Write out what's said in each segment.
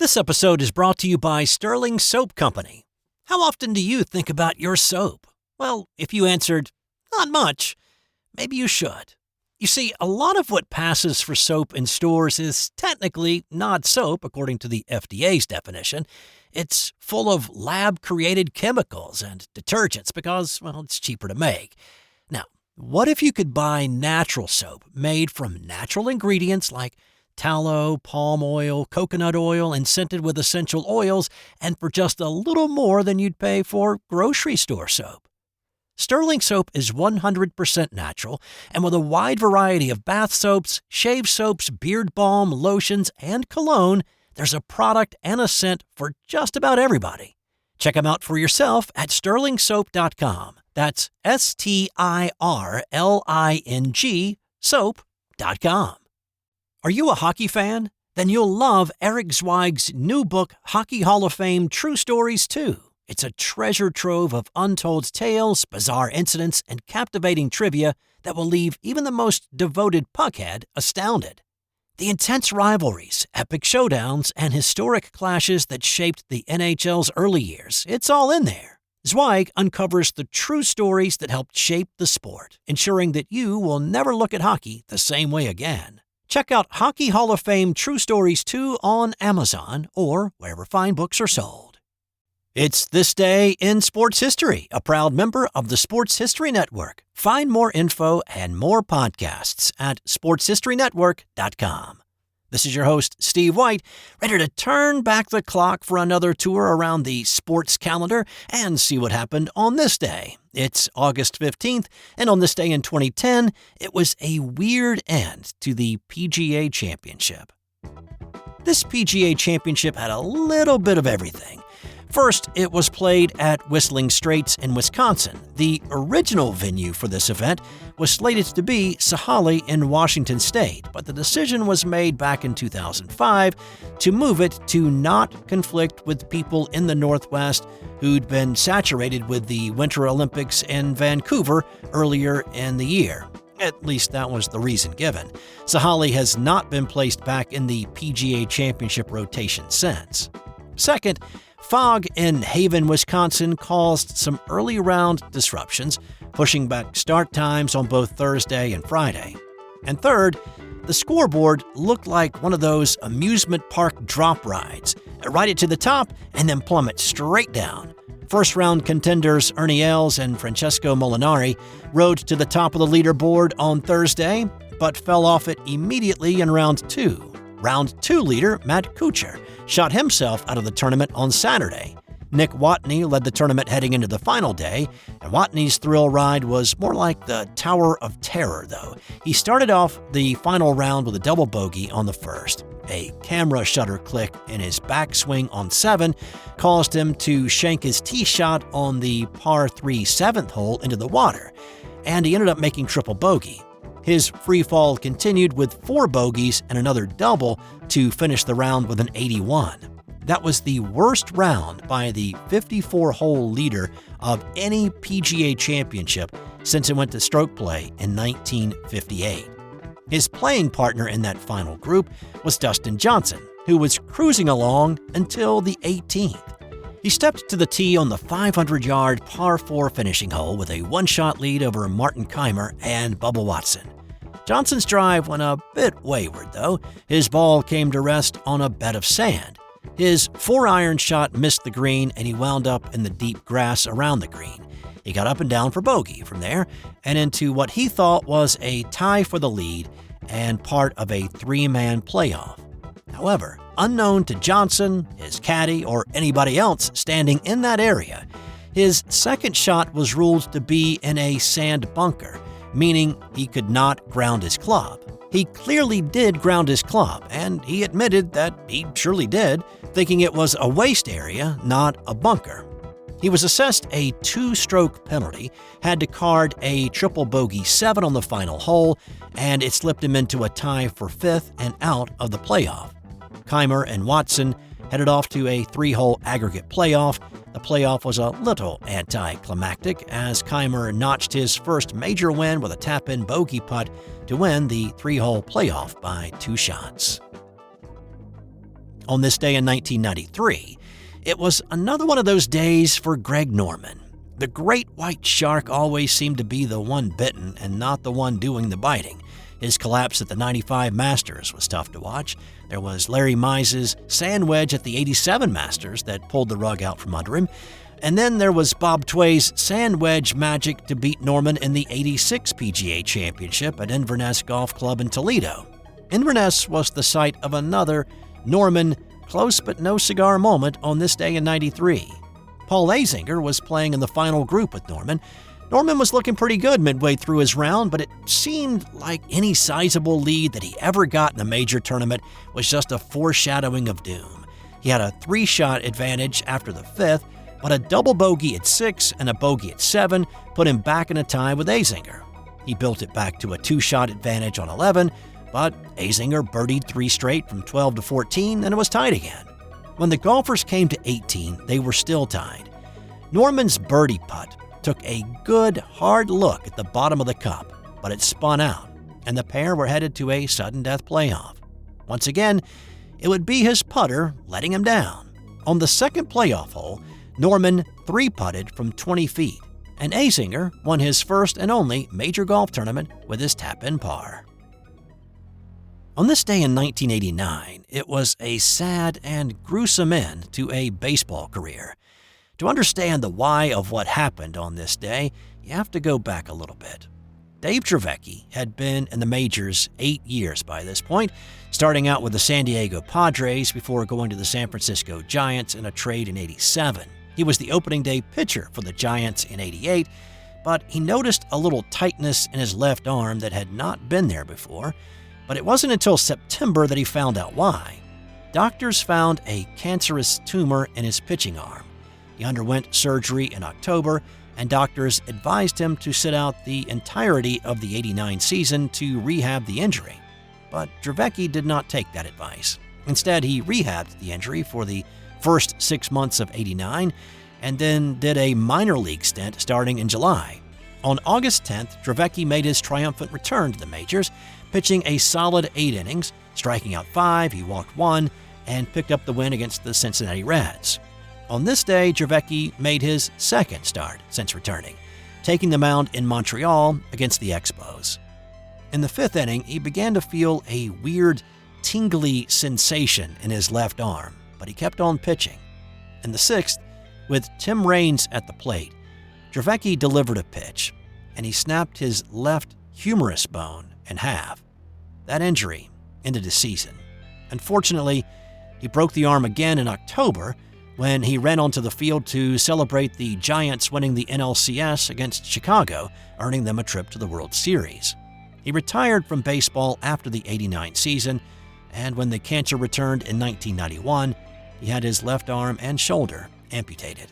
This episode is brought to you by Sterling Soap Company. How often do you think about your soap? Well, if you answered, not much, maybe you should. You see, a lot of what passes for soap in stores is technically not soap, according to the FDA's definition. It's full of lab-created chemicals and detergents because, well, it's cheaper to make. Now, what if you could buy natural soap made from natural ingredients like tallow, palm oil, coconut oil, and scented with essential oils, and for just a little more than you'd pay for grocery store soap? Sterling Soap is 100% natural, and with a wide variety of bath soaps, shave soaps, beard balm, lotions, and cologne, there's a product and a scent for just about everybody. Check them out for yourself at sterlingsoap.com. That's STIRLING soap.com. Are you a hockey fan? Then you'll love Eric Zweig's new book, Hockey Hall of Fame True Stories 2. It's a treasure trove of untold tales, bizarre incidents, and captivating trivia that will leave even the most devoted puckhead astounded. The intense rivalries, epic showdowns, and historic clashes that shaped the NHL's early years, it's all in there. Zweig uncovers the true stories that helped shape the sport, ensuring that you will never look at hockey the same way again. Check out Hockey Hall of Fame True Stories 2 on Amazon or wherever fine books are sold. It's This Day in Sports History, a proud member of the Sports History Network. Find more info and more podcasts at sportshistorynetwork.com. This is your host, Steve White, ready to turn back the clock for another tour around the sports calendar and see what happened on this day. It's August 15th, and on this day in 2010, it was a weird end to the PGA Championship. This PGA Championship had a little bit of everything. First, it was played at Whistling Straits in Wisconsin. The original venue for this event was slated to be Sahalee in Washington State, but the decision was made back in 2005 to move it to not conflict with people in the Northwest who'd been saturated with the Winter Olympics in Vancouver earlier in the year. At least that was the reason given. Sahalee has not been placed back in the PGA Championship rotation since. Second, fog in Haven, Wisconsin caused some early round disruptions, pushing back start times on both Thursday and Friday. And third, the scoreboard looked like one of those amusement park drop rides. Ride it to the top and then plummet straight down. First-round contenders Ernie Els and Francesco Molinari rode to the top of the leaderboard on Thursday, but fell off it immediately in round two. Round 2 leader Matt Kuchar shot himself out of the tournament on Saturday. Nick Watney led the tournament heading into the final day, and Watney's thrill ride was more like the Tower of Terror, though. He started off the final round with a double bogey on the first. A camera shutter click in his backswing on 7 caused him to shank his tee shot on the par 3 7th hole into the water, and he ended up making triple bogey. His free fall continued with 4 bogeys and another double to finish the round with an 81. That was the worst round by the 54-hole leader of any PGA Championship since it went to stroke play in 1958. His playing partner in that final group was Dustin Johnson, who was cruising along until the 18th. He stepped to the tee on the 500-yard par 4 finishing hole with a one-shot lead over Martin Kaymer and Bubba Watson. Johnson's drive went a bit wayward, though. His ball came to rest on a bed of sand. His 4-iron shot missed the green, and he wound up in the deep grass around the green. He got up and down for bogey from there, and into what he thought was a tie for the lead and part of a 3-man playoff. However, unknown to Johnson, his caddy, or anybody else standing in that area, his second shot was ruled to be in a sand bunker, meaning he could not ground his club. He clearly did ground his club, and he admitted that he surely did, thinking it was a waste area, not a bunker. He was assessed a 2-stroke penalty, had to card a triple bogey 7 on the final hole, and it slipped him into a tie for 5th and out of the playoff. Kaymer and Watson headed off to a 3-hole aggregate playoff. The playoff was a little anticlimactic as Kaymer notched his first major win with a tap-in bogey putt to win the 3-hole playoff by 2 shots. On this day in 1993, it was another one of those days for Greg Norman. The great white shark always seemed to be the one bitten and not the one doing the biting. His collapse at the 95 Masters was tough to watch. There was Larry Mize's sand wedge at the 87 Masters that pulled the rug out from under him. And then there was Bob Tway's sand wedge magic to beat Norman in the 86 PGA Championship at Inverness Golf Club in Toledo. Inverness was the site of another Norman close but no cigar moment on this day in 93. Paul Azinger was playing in the final group with Norman. Norman was looking pretty good midway through his round, but it seemed like any sizable lead that he ever got in a major tournament was just a foreshadowing of doom. He had a 3-shot advantage after the 5th, but a double bogey at 6 and a bogey at 7 put him back in a tie with Azinger. He built it back to a 2-shot advantage on 11, but Azinger birdied 3 straight from 12 to 14, and it was tied again. When the golfers came to 18, they were still tied. Norman's birdie putt took a good, hard look at the bottom of the cup, but it spun out, and the pair were headed to a sudden death playoff. Once again, it would be his putter letting him down. On the second playoff hole, Norman 3-putted from 20 feet, and Azinger won his first and only major golf tournament with his tap-in par. On this day in 1989, it was a sad and gruesome end to a baseball career. To understand the why of what happened on this day, you have to go back a little bit. Dave Dravecky had been in the majors 8 years by this point, starting out with the San Diego Padres before going to the San Francisco Giants in a trade in 87. He was the opening day pitcher for the Giants in 88, but he noticed a little tightness in his left arm that had not been there before. But it wasn't until September that he found out why. Doctors found a cancerous tumor in his pitching arm. He underwent surgery in October, and doctors advised him to sit out the entirety of the 89 season to rehab the injury. But Dravecky did not take that advice. Instead, he rehabbed the injury for the first 6 months of 89, and then did a minor league stint starting in July. On August 10th, Dravecky made his triumphant return to the majors, pitching a solid 8 innings, striking out 5, he walked 1, and picked up the win against the Cincinnati Reds. On this day, Dravecky made his second start since returning, taking the mound in Montreal against the Expos. In the 5th inning, he began to feel a weird, tingly sensation in his left arm, but he kept on pitching. In the 6th, with Tim Raines at the plate, Dravecky delivered a pitch, and he snapped his left humerus bone in half. That injury ended his season. Unfortunately, he broke the arm again in October when he ran onto the field to celebrate the Giants winning the NLCS against Chicago, earning them a trip to the World Series. He retired from baseball after the 89 season, and when the cancer returned in 1991, he had his left arm and shoulder amputated.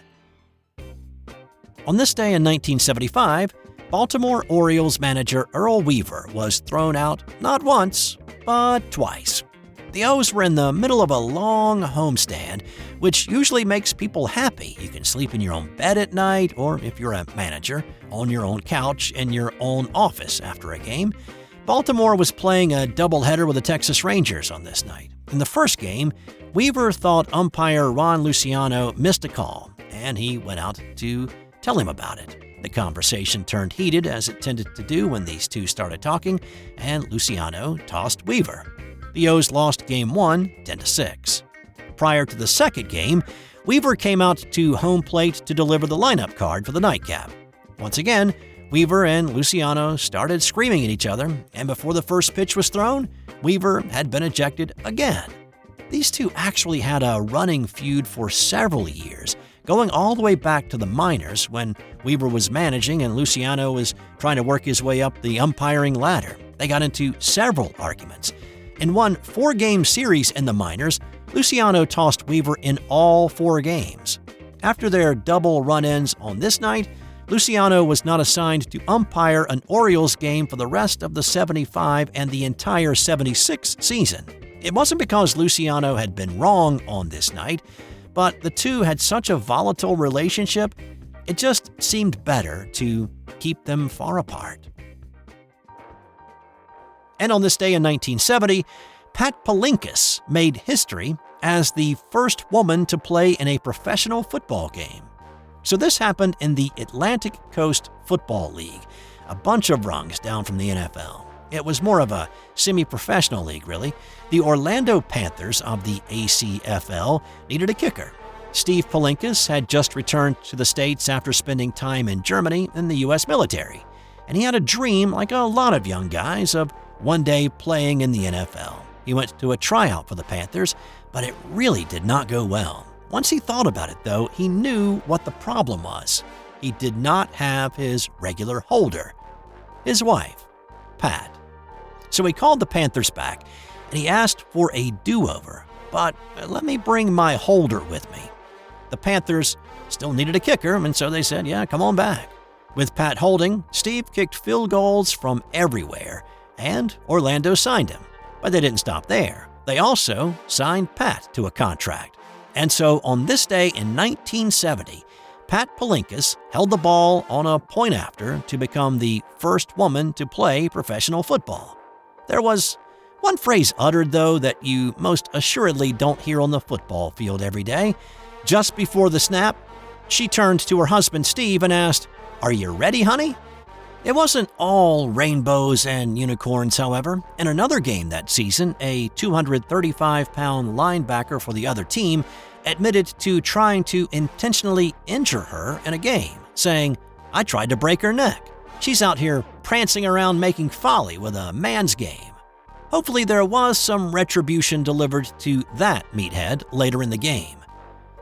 On this day in 1975, Baltimore Orioles manager Earl Weaver was thrown out not once, but twice. The O's were in the middle of a long homestand, which usually makes people happy. You can sleep in your own bed at night, or if you're a manager, on your own couch in your own office after a game. Baltimore was playing a doubleheader with the Texas Rangers on this night. In the first game, Weaver thought umpire Ron Luciano missed a call, and he went out to tell him about it. The conversation turned heated, as it tended to do when these two started talking, and Luciano tossed Weaver. The O's lost Game 1, 10-6. Prior to the second game, Weaver came out to home plate to deliver the lineup card for the nightcap. Once again, Weaver and Luciano started screaming at each other, and before the first pitch was thrown, Weaver had been ejected again. These two actually had a running feud for several years, going all the way back to the minors when Weaver was managing and Luciano was trying to work his way up the umpiring ladder. They got into several arguments. In one 4-game series in the minors, Luciano tossed Weaver in all 4 games. After their double run-ins on this night, Luciano was not assigned to umpire an Orioles game for the rest of the 75 and the entire 76 season. It wasn't because Luciano had been wrong on this night, but the two had such a volatile relationship, it just seemed better to keep them far apart. And on this day in 1970, Pat Palinkas made history as the first woman to play in a professional football game. So this happened in the Atlantic Coast Football League, a bunch of rungs down from the NFL. It was more of a semi-professional league, really. The Orlando Panthers of the ACFL needed a kicker. Steve Palinkas had just returned to the States after spending time in Germany in the U.S. military, and he had a dream, like a lot of young guys, of one day playing in the NFL. He went to a tryout for the Panthers, but it really did not go well. Once he thought about it, though, he knew what the problem was. He did not have his regular holder, his wife, Pat. So he called the Panthers back, and he asked for a do-over, but let me bring my holder with me. The Panthers still needed a kicker, and so they said, yeah, come on back. With Pat holding, Steve kicked field goals from everywhere, and Orlando signed him. But they didn't stop there. They also signed Pat to a contract. And so on this day in 1970, Pat Palinkas held the ball on a point after to become the first woman to play professional football. There was one phrase uttered, though, that you most assuredly don't hear on the football field every day. Just before the snap, she turned to her husband, Steve, and asked, "Are you ready, honey?" It wasn't all rainbows and unicorns, however. In another game that season, a 235-pound linebacker for the other team admitted to trying to intentionally injure her in a game, saying, "I tried to break her neck. She's out here prancing around making folly with a man's game." Hopefully there was some retribution delivered to that meathead later in the game.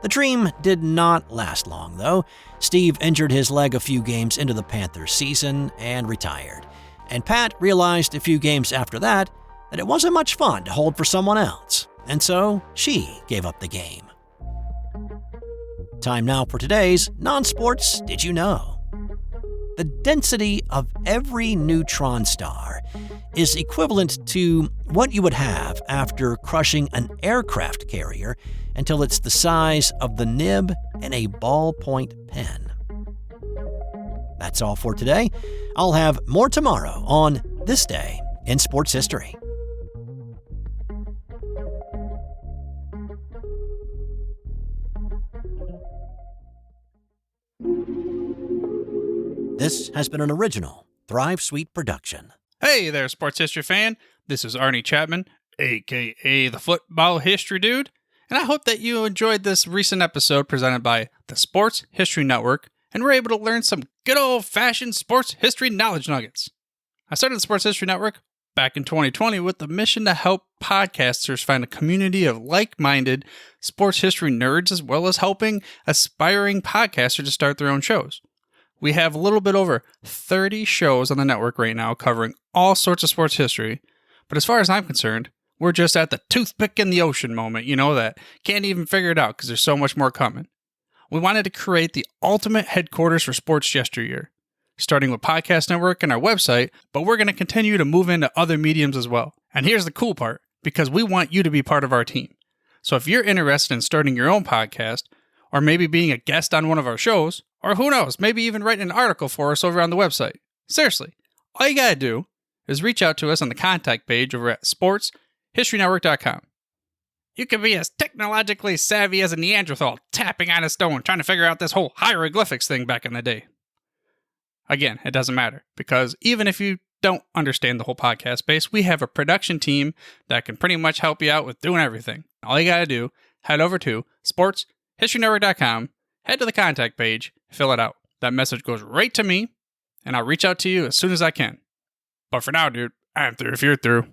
The dream did not last long, though. Steve injured his leg a few games into the Panthers season and retired. And Pat realized a few games after that it wasn't much fun to hold for someone else. And so she gave up the game. Time now for today's non-sports Did You Know? The density of every neutron star is equivalent to what you would have after crushing an aircraft carrier until it's the size of the nib in a ballpoint pen. That's all for today. I'll have more tomorrow on This Day in Sports History. This has been an original Thrive Suite production. Hey there, sports history fan. This is Arnie Chapman, a.k.a. the Football History Dude, and I hope that you enjoyed this recent episode presented by the Sports History Network and were able to learn some good old-fashioned sports history knowledge nuggets. I started the Sports History Network back in 2020 with the mission to help podcasters find a community of like-minded sports history nerds, as well as helping aspiring podcasters to start their own shows. We have a little bit over 30 shows on the network right now covering all sorts of sports history, but as far as I'm concerned, we're just at the toothpick in the ocean moment, that can't even figure it out because there's so much more coming. We wanted to create the ultimate headquarters for sports yesteryear, starting with Podcast Network and our website, but we're going to continue to move into other mediums as well. And here's the cool part, because we want you to be part of our team. So if you're interested in starting your own podcast, or maybe being a guest on one of our shows, or who knows, maybe even writing an article for us over on the website. Seriously, all you gotta do is reach out to us on the contact page over at sportshistorynetwork.com. You can be as technologically savvy as a Neanderthal tapping on a stone trying to figure out this whole hieroglyphics thing back in the day. Again, it doesn't matter, because even if you don't understand the whole podcast space, we have a production team that can pretty much help you out with doing everything. All you gotta do, head over to sportshistorynetwork.com, head to the contact page, fill it out. That message goes right to me, and I'll reach out to you as soon as I can. But for now, dude, I'm through if you're through.